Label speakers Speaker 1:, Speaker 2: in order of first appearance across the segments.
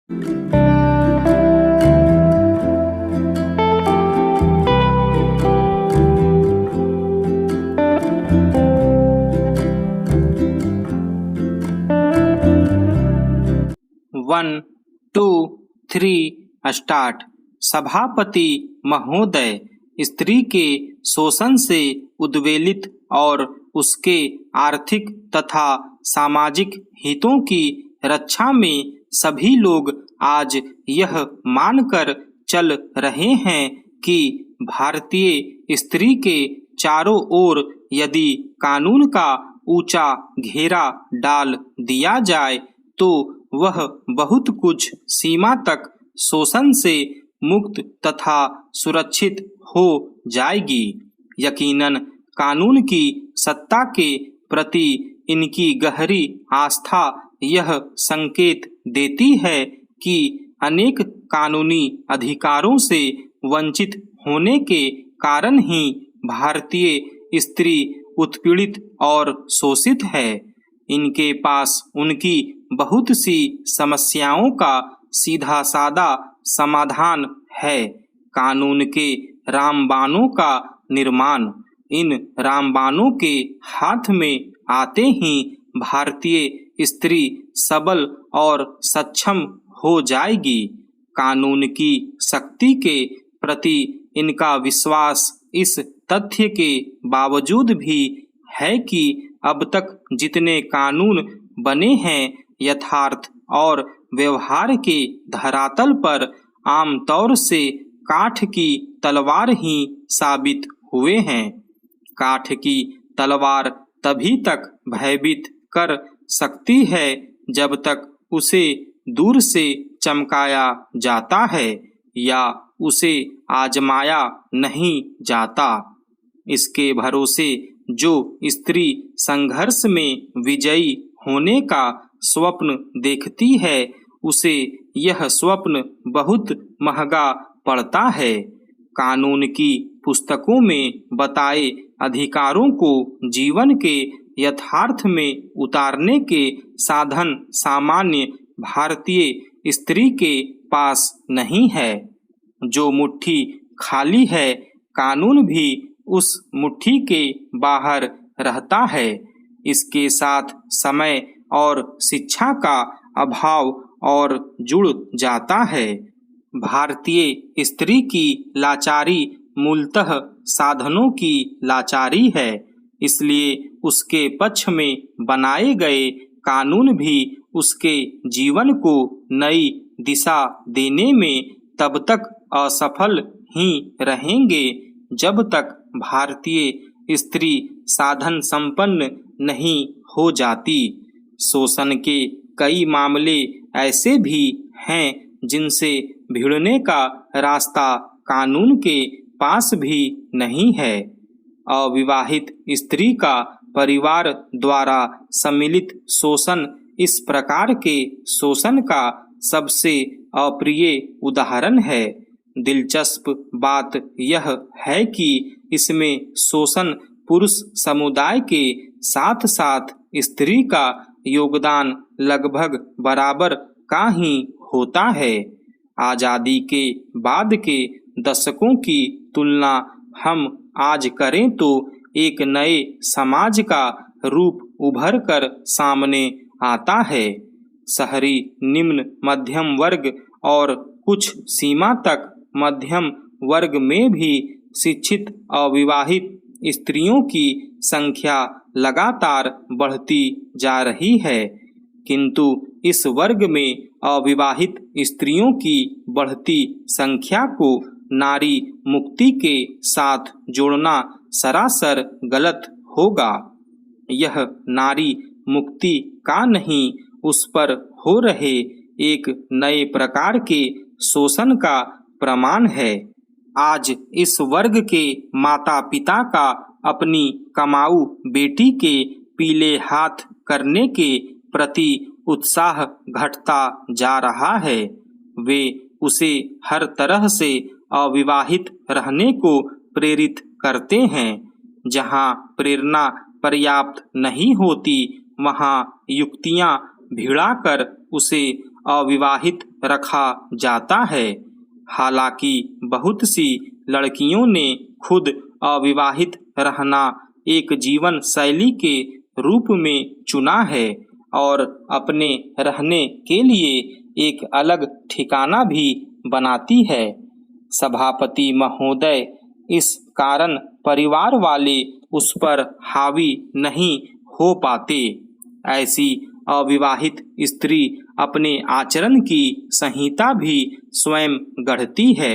Speaker 1: 1, 2, 3 start. सभापति महोदय, स्त्री के शोषण से उद्वेलित और उसके आर्थिक तथा सामाजिक हितों की रक्षा में सभी लोग आज यह मानकर चल रहे हैं कि भारतीय स्त्री के चारों ओर यदि कानून का ऊंचा घेरा डाल दिया जाए तो वह बहुत कुछ सीमा तक शोषण से मुक्त तथा सुरक्षित हो जाएगी। यकीनन कानून की सत्ता के प्रति इनकी गहरी आस्था यह संकेत देती है कि अनेक कानूनी अधिकारों से वंचित होने के कारण ही भारतीय स्त्री उत्पीड़ित और शोषित है। इनके पास उनकी बहुत सी समस्याओं का सीधा सादा समाधान है, कानून के रामबाणों का निर्माण। इन रामबाणों के हाथ में आते ही भारतीय स्त्री सबल और सक्षम हो जाएगी। कानून की शक्ति के प्रति इनका विश्वास इस तथ्य के बावजूद भी है कि अब तक जितने कानून बने हैं यथार्थ और व्यवहार के धरातल पर आमतौर से काठ की तलवार ही साबित हुए हैं। काठ की तलवार तभी तक भयभीत कर सकती है जब तक उसे दूर से चमकाया जाता है या उसे आजमाया नहीं जाता। इसके भरोसे जो स्त्री संघर्ष में विजयी होने का स्वप्न देखती है उसे यह स्वप्न बहुत महंगा पड़ता है। कानून की पुस्तकों में बताए अधिकारों को जीवन के यथार्थ में उतारने के साधन सामान्य भारतीय स्त्री के पास नहीं है। जो मुट्ठी खाली है कानून भी उस मुट्ठी के बाहर रहता है। इसके साथ समय और शिक्षा का अभाव और जुड़ जाता है। भारतीय स्त्री की लाचारी मूलतः साधनों की लाचारी है, इसलिए उसके पक्ष में बनाए गए कानून भी उसके जीवन को नई दिशा देने में तब तक असफल ही रहेंगे जब तक भारतीय स्त्री साधन संपन्न नहीं हो जाती। शोषण के कई मामले ऐसे भी हैं जिनसे भिड़ने का रास्ता कानून के पास भी नहीं है। अविवाहित स्त्री का परिवार द्वारा सम्मिलित शोषण इस प्रकार के शोषण का सबसे अप्रिय उदाहरण है। दिलचस्प बात यह है कि इसमें शोषण पुरुष समुदाय के साथ साथ स्त्री का योगदान लगभग बराबर का ही होता है। आजादी के बाद के दशकों की तुलना हम आज करें तो एक नए समाज का रूप उभर कर सामने आता है। शहरी निम्न मध्यम वर्ग और कुछ सीमा तक मध्यम वर्ग में भी शिक्षित अविवाहित स्त्रियों की संख्या लगातार बढ़ती जा रही है, किंतु इस वर्ग में अविवाहित स्त्रियों की बढ़ती संख्या को नारी मुक्ति के साथ जोड़ना सरासर गलत होगा। यह नारी मुक्ति का नहीं, उस पर हो रहे एक नए प्रकार के शोषण का प्रमाण है। आज इस वर्ग के माता पिता का अपनी कमाऊ बेटी के पीले हाथ करने के प्रति उत्साह घटता जा रहा है। वे उसे हर तरह से अविवाहित रहने को प्रेरित करते हैं। जहां प्रेरणा पर्याप्त नहीं होती वहां युक्तियां भिड़ाकर उसे अविवाहित रखा जाता है। हालांकि बहुत सी लड़कियों ने खुद अविवाहित रहना एक जीवन शैली के रूप में चुना है और अपने रहने के लिए एक अलग ठिकाना भी बनाती है। सभापति महोदय, इस कारण परिवार वाले उस पर हावी नहीं हो पाते। ऐसी अविवाहित स्त्री अपने आचरण की संहिता भी स्वयं गढ़ती है।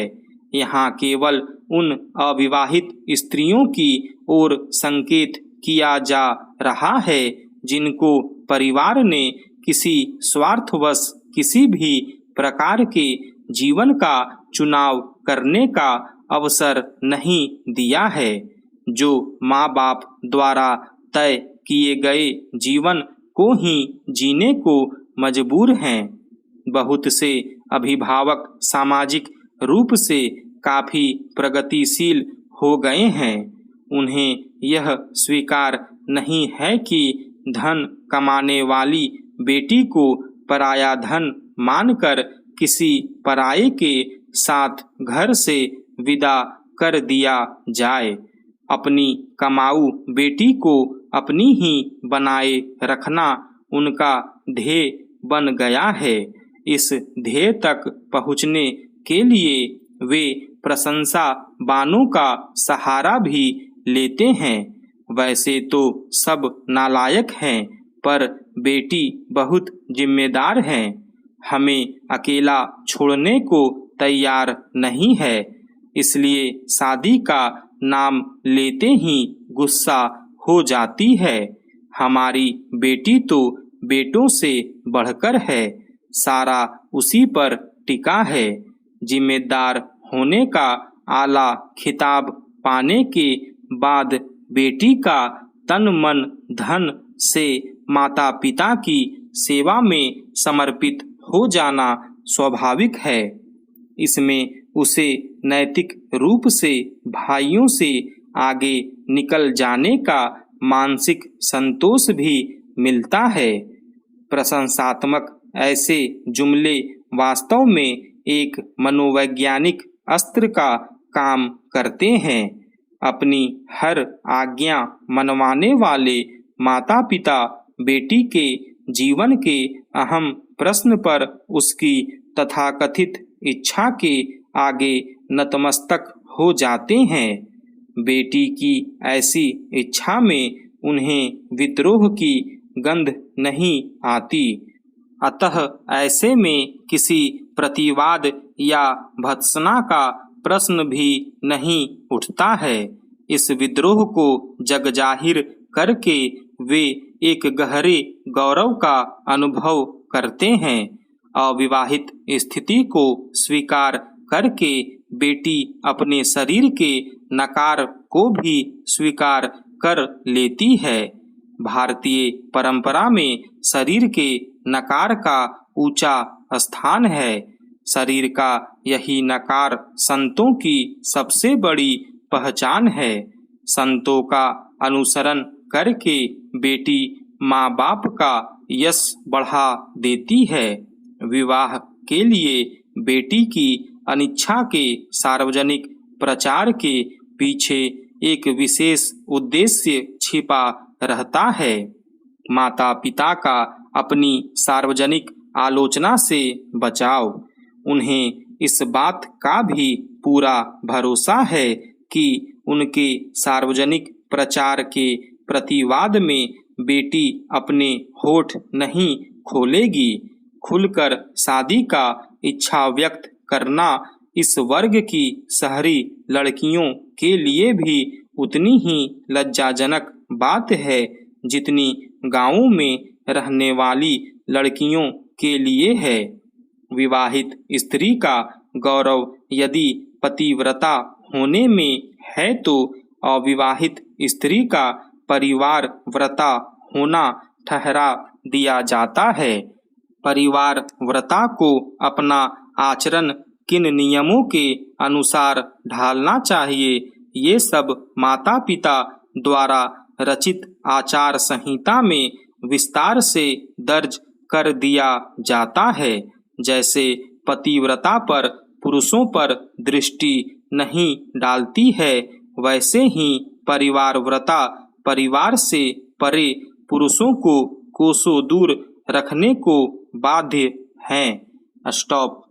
Speaker 1: यहाँ केवल उन अविवाहित स्त्रियों की ओर संकेत किया जा रहा है जिनको परिवार ने किसी स्वार्थवश किसी भी प्रकार के जीवन का चुनाव करने का अवसर नहीं दिया है, जो माँ बाप द्वारा तय किए गए जीवन को ही जीने को मजबूर हैं। बहुत से अभिभावक सामाजिक रूप से काफी प्रगतिशील हो गए हैं। उन्हें यह स्वीकार नहीं है कि धन कमाने वाली बेटी को पराया धन मानकर किसी पराये के साथ घर से विदा कर दिया जाए। अपनी कमाऊ बेटी को अपनी ही बनाए रखना उनका ध्येय बन गया है। इस ध्येय तक पहुँचने के लिए वे प्रशंसा बानों का सहारा भी लेते हैं। वैसे तो सब नालायक हैं, पर बेटी बहुत जिम्मेदार है, हमें अकेला छोड़ने को तैयार नहीं है। इसलिए शादी का नाम लेते ही गुस्सा हो जाती है। हमारी बेटी तो बेटों से बढ़कर है, सारा उसी पर टिका है। जिम्मेदार होने का आला खिताब पाने के बाद बेटी का तन मन धन से माता पिता की सेवा में समर्पित हो जाना स्वाभाविक है। इसमें उसे नैतिक रूप से भाइयों से आगे निकल जाने का मानसिक संतोष भी मिलता है। प्रशंसात्मक ऐसे जुमले वास्तव में एक मनोवैज्ञानिक अस्त्र का काम करते हैं। अपनी हर आज्ञा मनवाने वाले माता पिता बेटी के जीवन के अहम प्रश्न पर उसकी तथाकथित इच्छा के आगे नतमस्तक हो जाते हैं। बेटी की ऐसी इच्छा में उन्हें विद्रोह की गंध नहीं आती। अतः ऐसे में किसी प्रतिवाद या भत्सना का प्रश्न भी नहीं उठता है। इस विद्रोह को जगजाहिर करके वे एक गहरे गौरव का अनुभव करते हैं। अविवाहित स्थिति को स्वीकार करके बेटी अपने शरीर के नकार को भी स्वीकार कर लेती है। भारतीय परंपरा में शरीर के नकार का ऊंचा स्थान है। शरीर का यही नकार संतों की सबसे बड़ी पहचान है। संतों का अनुसरण करके बेटी माँ बाप का यश बढ़ा देती है। विवाह के लिए बेटी की अनिच्छा के सार्वजनिक प्रचार के पीछे एक विशेष उद्देश्य छिपा रहता है। माता पिता का अपनी सार्वजनिक आलोचना से बचाव। उन्हें इस बात का भी पूरा भरोसा है कि उनके सार्वजनिक प्रचार के प्रतिवाद में बेटी अपने होठ नहीं खोलेगी। खुलकर शादी का इच्छा व्यक्त करना इस वर्ग की शहरी लड़कियों के लिए भी उतनी ही लज्जाजनक बात है जितनी गांवों में रहने वाली लड़कियों के लिए है। विवाहित स्त्री का गौरव यदि पतिव्रता होने में है तो अविवाहित स्त्री का परिवार व्रता होना ठहरा दिया जाता है। परिवार व्रता को अपना आचरण किन नियमों के अनुसार ढालना चाहिए, ये सब माता पिता द्वारा रचित आचार संहिता में विस्तार से दर्ज कर दिया जाता है। जैसे पतिव्रता पर पुरुषों पर दृष्टि नहीं डालती है, वैसे ही परिवारव्रता परिवार से परे पुरुषों को कोसों दूर रखने को बाध्य हैं। स्टॉप।